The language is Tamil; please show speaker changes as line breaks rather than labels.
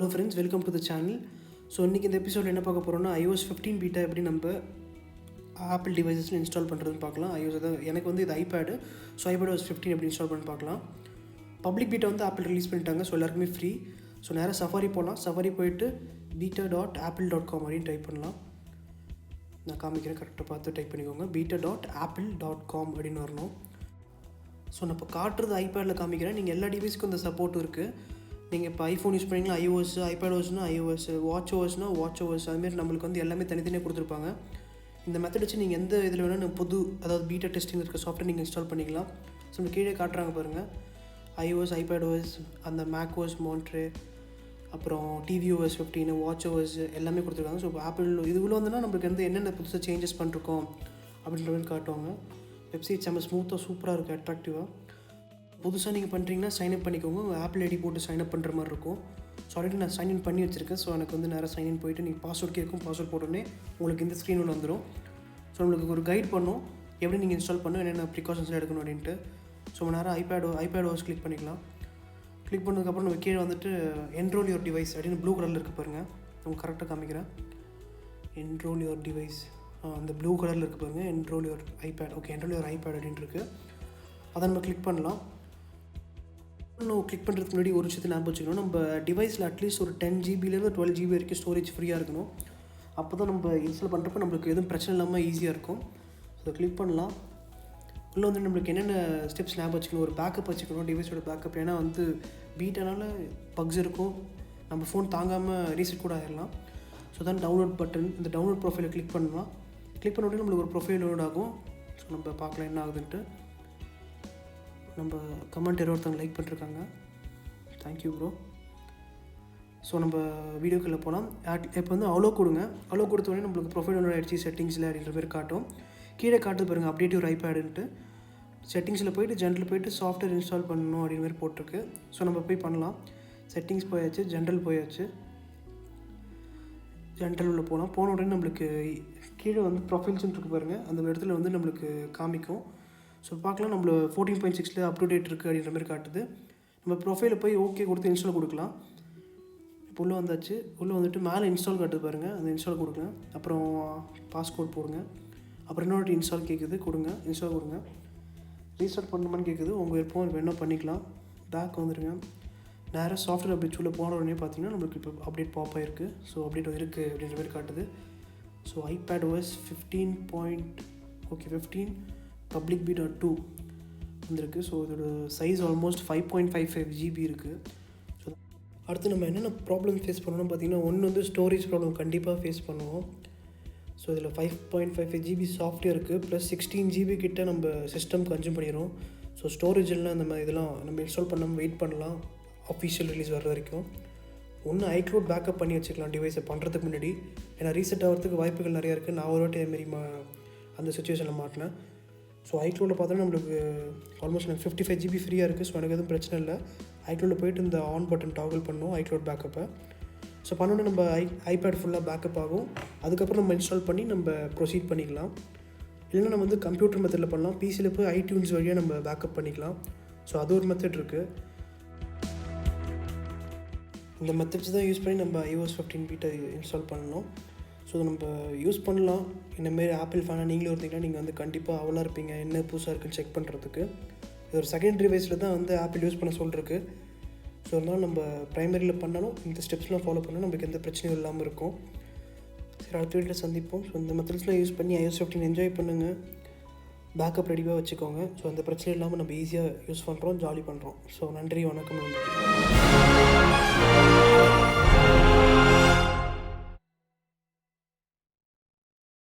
Hello friends, welcome to the channel. So இன்றைக்கி இந்த எபிசோட் என்ன பார்க்க போகிறோம்னா, iOS 15 பீட்டா எப்படி நம்ம ஆப்பிள் டிவைசஸில் இன்ஸ்டால் பண்ணுறதுன்னு பார்க்கலாம். எனக்கு வந்து இது ஐபேடு. ஸோ iPadOS 15 எப்படி இன்ஸ்டால் பண்ணி பார்க்கலாம். பப்ளிக் பீட்டா வந்து ஆப்பிள் ரிலீஸ் பண்ணிட்டாங்க. ஸோ எல்லாருக்குமே ஃப்ரீ. ஸோ நேராக சஃபாரி போகலாம். சஃபாரி போயிட்டு beta.apple.com அப்படின்னு டைப் பண்ணலாம். நான் காமிக்கிறேன், கரெக்டாக பார்த்து டைப் பண்ணிக்கோங்க. beta.apple.com அப்படின்னு வரணும். ஸோ நான் இப்போ காட்டுறது ஐபேடில் காமிக்கிறேன். நீங்கள் எல்லா டிவைஸ்க்கும் இந்த சப்போர்ட்டும் இருக்குது. நீங்கள் இப்போ ஐஃபோன் யூஸ் பண்ணிங்கன்னா iOS, iPadOSனா iOS, WatchOSனா WatchOS, அதுமாரி நம்மளுக்கு வந்து எல்லாமே தனித்தனியாக கொடுத்துருப்பாங்க. இந்த மெத்தட் வச்சு நீங்கள் எந்த இதில் வேணால் அதாவது பீட்டா டெஸ்டிங் இருக்க சாஃப்ட்வேர் நீங்கள் இன்ஸ்டால் பண்ணிக்கலாம். ஸோ நம்ம கீழே காட்டுறாங்க பாருங்கள், iOS, iPadOS, அந்த macOS, Monterey, அப்புறம் tvOS 15, WatchOS எல்லாமே கொடுத்துருக்காங்க. ஸோ இப்போ ஆப்பிள் இதுக்குள்ளே வந்துன்னா நம்மளுக்கு வந்து என்னென்ன புதுசாக சேஞ்சஸ் பண்ணிருக்கோம் அப்படின்ற மாதிரி காட்டுவாங்க. வெப்சைட் செம்ம ஸ்மூத்தாக சூப்பராக இருக்குது, அட்ராக்டிவாக. புதுசாக நீங்கள் பண்ணுறீங்கன்னா சைன்அப் பண்ணிக்கோங்க. உங்கள் ஆப்பிள் ஐடி போட்டு சைன்அப் பண்ணுற மாதிரி இருக்கும். ஸோ ஆல்ரெடி நான் சைன்இன் பண்ணி வச்சுருக்கேன். ஸோ எனக்கு வந்து நேராக சைன்இன் போய்ட்டு நீங்கள் பாஸ்வேர்ட் கேட்கும். பாஸ்வேர்ட் போட்டோடனே உங்களுக்கு இந்த ஸ்க்ரீன் ஒன்று வந்துடும். ஸோ உங்களுக்கு ஒரு கைட் பண்ணும் எப்படி நீங்கள் இன்ஸ்டால் பண்ணணும், என்னென்ன ப்ரிகாஷன்ஸ்லாம் எடுக்கணும் அப்படின்ட்டு. ஸோ நேராக iPadOS கிளிக் பண்ணிக்கலாம். கிளிக் பண்ணதுக்கப்புறம் நம்ம கீழே வந்துட்டு என்ரோல் யுவர் டிவைஸ் அப்படின்னு ப்ளூ கலரில் இருக்குது பாருங்கள். உங்களுக்கு கரெக்டாக காமிக்கிறேன். என்ரோல் யுவர் டிவைஸ், அந்த ப்ளூ கலரில் இருக்குது பாருங்கள். Enrol your iPad. Okay, enrol your iPad அப்படின்ட்டு இருக்குது. அதை நம்ம கிளிக் பண்ணலாம். இன்னும் கிளிக் பண்ணுறதுக்கு முன்னாடி ஒரு விஷயத்தை ஞாபகம் வச்சுக்கணும். நம்ம டிவைஸில் அட்லீஸ்ட் ஒரு 10 ஜிபிலேருந்து 12 ஜிபி வரைக்கும் ஸ்டோரேஜ் ஃப்ரீயாக இருக்கணும். அப்போ தான் நம்ம இன்ஸ்டால் பண்ணுறப்ப நம்மளுக்கு எதுவும் பிரச்சனை இல்லாமல் ஈஸியாக இருக்கும். ஸோ கிளிக் பண்ணலாம். உள்ளே வந்து நம்மளுக்கு என்னென்ன ஸ்டெப்ஸ் ஞாபகம் வச்சுக்கணும், ஒரு பேக்கப் வச்சுக்கணும், டிவைஸோட பேக்கப். ஏன்னா வந்து பீட்டனால பக்ஸ் இருக்கும், நம்ம ஃபோன் தாங்காமல் ரீசெட் கூட ஆகிடலாம். ஸோ தான் டவுன்லோட் பட்டன், இந்த டவுன்லோட் ப்ரொஃபைலை கிளிக் பண்ணலாம். கிளிக் பண்ண உடனே நம்மளுக்கு ஒரு ப்ரொஃபைல் லோட் ஆகும். ஸோ நம்ம பார்க்கலாம் என்ன ஆகுதுன்ட்டு. நம்ம கமெண்ட் ஒருத்தவங்க லைக் பண்ணிருக்காங்க, தேங்க்யூ ப்ரோ. ஸோ நம்ம வீடியோக்குள்ளே போகலாம். இப்போ வந்து அலோ கொடுங்க. அலோ கொடுத்தோடனே நம்மளுக்கு ப்ரொஃபைல் ஒன்று ஆகிடுச்சு, செட்டிங்ஸில் அப்படின்ற மாதிரி காட்டும். கீழே காட்டுது பாருங்கள், அப்டேட் யுவர் ஐபேடுன்ட்டு. செட்டிங்ஸில் போய்ட்டு ஜென்ரல் போய்ட்டு சாஃப்ட்வேர் இன்ஸ்டால் பண்ணணும் அப்படின்ற மாதிரி போட்டிருக்கு. ஸோ நம்ம போய் பண்ணலாம். செட்டிங்ஸ் போயாச்சு, ஜென்ரல் போயாச்சு. ஜென்ரல் உள்ள போன உடனே நம்மளுக்கு கீழே வந்து ப்ரொஃபைல்ஸ்ன்னு இருக்கு பாருங்கள், அந்த இடத்துல வந்து நம்மளுக்கு காமிக்கும். ஸோ பார்க்கலாம், நம்மள 14.6 அப் டு டேட் இருக்குது அப்படின்ற மாதிரி காட்டுது. நம்ம ப்ரொஃபைலில் போய் ஓகே கொடுத்து இன்ஸ்டால் கொடுக்கலாம். இப்போ உள்ளே வந்தாச்சு. உள்ளே வந்துட்டு மேலே இன்ஸ்டால் காட்டுது பாருங்கள், அந்த இன்ஸ்டால் கொடுங்க. அப்புறம் பாஸ்கோட் போடுங்க. அப்புறம் இன்னொரு இன்ஸ்டால் கேட்குது, கொடுங்க, இன்ஸ்டால் கொடுங்க. ரீஸ்டார்ட் பண்ணணுமான்னு கேட்குது, உங்கள் விருப்பம் வேணால் பண்ணிக்கலாம். பேக் வந்துடுங்க. நேராக சாஃப்ட்வேர் அப்டேட் உள்ள போன உடனே பார்த்தீங்கன்னா நம்மளுக்கு இப்போ அப்டேட் பாப் ஆகிருக்கு. ஸோ அப்டேட் இருக்குது அப்படின்ற மாதிரி காட்டுது. ஸோ iPadOS 15 பப்ளிக் பீட்டா 2 வந்திருக்கு. ஸோ இதோட சைஸ் ஆல்மோஸ்ட் 5.55 GB இருக்குது. ஸோ அடுத்து நம்ம என்னென்ன ப்ராப்ளம் ஃபேஸ் பண்ணணும்னு பார்த்தீங்கன்னா, ஒன்று வந்து ஸ்டோரேஜ் ப்ராப்ளம் கண்டிப்பாக ஃபேஸ் பண்ணுவோம். ஸோ இதில் 5.55 GB சாஃப்ட்வேர் இருக்குது, ப்ளஸ் 16 GB கிட்ட நம்ம சிஸ்டம் கன்சியூம் பண்ணிடும். ஸோ ஸ்டோரேஜெல்லாம் அந்த மாதிரி இதெல்லாம் நம்ம இன்ஸ்டால் பண்ணாமல் வெயிட் பண்ணலாம் அஃபிஷியல் ரிலீஸ் வர வரைக்கும். ஒன்று iCloud பேக்கப் பண்ணி வச்சுக்கலாம் டிவைஸை பண்ணுறதுக்கு முன்னாடி. ஏன்னா ரீசெட் ஆகிறதுக்கு வாய்ப்புகள் நிறையா இருக்குது. நான் ஒரு வாட்டி அதுமாரி அந்த சுச்சுவேஷனில் மாட்டினேன். ஸோ iCloudல பார்த்தோன்னா நம்மளுக்கு ஆல்மோஸ்ட் எனக்கு 55 GB ஃப்ரீயாக இருக்குது. ஸோ எனக்கு எதுவும் பிரச்சனை இல்லை. iCloudல போய்ட்டு இந்த ஆன் பட்டன் டாகிள் பண்ணோம் iCloud பேக்கப்பை. ஸோ பண்ணோன்னே நம்ம ஐபேட் ஃபுல்லாக பேக்கப் ஆகும். அதுக்கப்புறம் நம்ம இன்ஸ்டால் பண்ணி நம்ம ப்ரொசீட் பண்ணிக்கலாம். இல்லைன்னா நம்ம வந்து கம்ப்யூட்டர் மெத்தடில் பண்ணலாம். பிசியில் போய் iTunes வழியாக நம்ம பேக்கப் பண்ணிக்கலாம். ஸோ அது ஒரு மெத்தட் இருக்குது. இந்த மெத்தட்ஸ் தான் யூஸ் பண்ணி நம்ம iOS 15 பீட்டா இன்ஸ்டால் பண்ணணும். ஸோ நம்ம யூஸ் பண்ணலாம். இந்தமாரி ஆப்பிள் ஃபேனாக நீங்களும் இருந்தீங்கன்னா நீங்கள் வந்து கண்டிப்பாக அவளாக இருப்பீங்க, என்ன புதுசாக இருக்குன்னு செக் பண்ணுறதுக்கு. இது ஒரு செகண்டரி வைஸில் தான் வந்து ஆப்பிள் யூஸ் பண்ண சொல்லிருக்கு. ஸோ அதனால் நம்ம ப்ரைமரியில் பண்ணாலும் இந்த ஸ்டெப்ஸ்லாம் ஃபாலோ பண்ணால் நம்மளுக்கு எந்த பிரச்சனையும் இல்லாமல் இருக்கும். சரி, அடுத்த வீட்டில் சந்திப்போம். ஸோ இந்த மெத்தட்ஸ்லாம் யூஸ் பண்ணி iOS 15 என்ஜாய் பண்ணுங்கள். பேக்கப் ரெடியாக வச்சுக்கோங்க. ஸோ அந்த பிரச்சனை இல்லாமல் நம்ம ஈஸியாக யூஸ் பண்ணுறோம், ஜாலி பண்ணுறோம். ஸோ நன்றி, வணக்கம்.